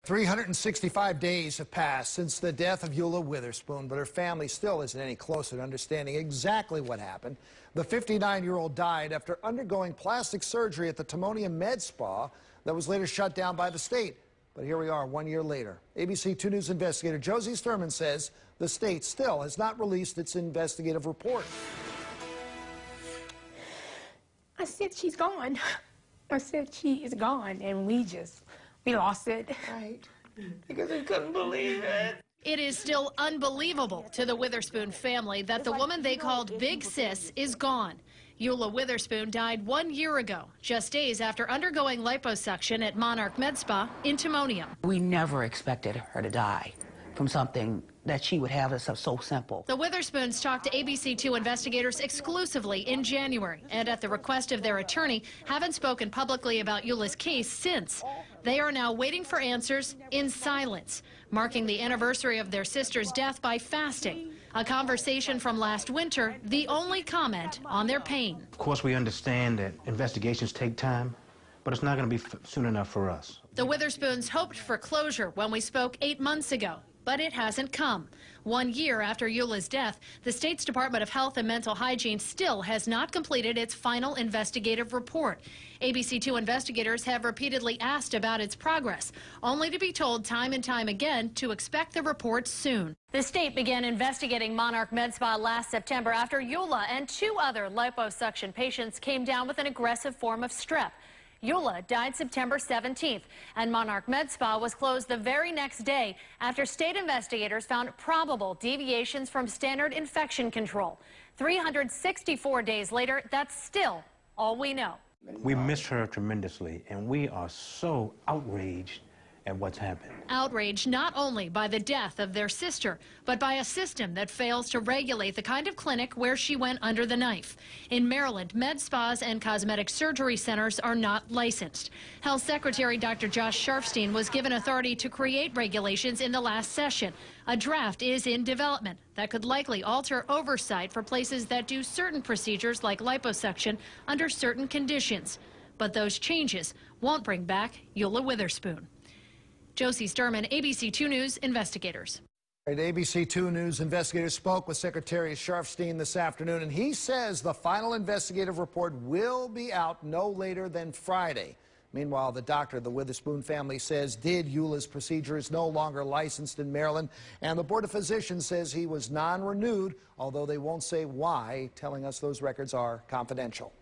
365 days have passed since the death of Eula Witherspoon, but her family still isn't any closer to understanding exactly what happened. The 59-year-old died after undergoing plastic surgery at the Timonium Medspas that was later shut down by the state. But here we are 1 year later. ABC 2 News investigator Josie Sturman says the state still has not released its investigative report. I said she's gone. I said she is gone, and we lost it. Right. Because we couldn't believe it. It is still unbelievable to the Witherspoon family that the woman they called Big Sis is gone. Eula Witherspoon died 1 year ago, just days after undergoing liposuction at Monarch Medspa in Timonium. We never expected her to die from something that she would have that's so simple. The Witherspoons talked to ABC2 investigators exclusively in January, and at the request of their attorney, haven't spoken publicly about Eula's case since. They are now waiting for answers in silence, marking the anniversary of their sister's death by fasting. A conversation from last winter, the only comment on their pain. Of course, we understand that investigations take time, but it's not going to be soon enough for us. The Witherspoons hoped for closure when we spoke 8 months ago, but it hasn't come. 1 year after Eula's death, the state's Department of Health and Mental Hygiene still has not completed its final investigative report. ABC2 investigators have repeatedly asked about its progress, only to be told time and time again to expect the report soon. The state began investigating Monarch Medspa last September after Eula and 2 other liposuction patients came down with an aggressive form of strep. Eula died September 17th, and Monarch Medspa was closed the very next day after state investigators found probable deviations from standard infection control. 364 days later, that's still all we know. We miss her tremendously, and we are so outraged at what's happened. Outraged not only by the death of their sister, but by a system that fails to regulate the kind of clinic where she went under the knife. In Maryland, med spas and cosmetic surgery centers are not licensed. Health Secretary Dr. Josh Sharfstein was given authority to create regulations in the last session. A draft is in development that could likely alter oversight for places that do certain procedures like liposuction under certain conditions. But those changes won't bring back Eula Witherspoon. Josie Sturman, ABC 2 News investigators. ABC 2 News investigators spoke with Secretary Sharfstein this afternoon, and he says the final investigative report will be out no later than Friday. Meanwhile, the doctor the Witherspoon family says did Eula's procedure is no longer licensed in Maryland, and the Board of Physicians says he was non-renewed, although they won't say why, telling us those records are confidential.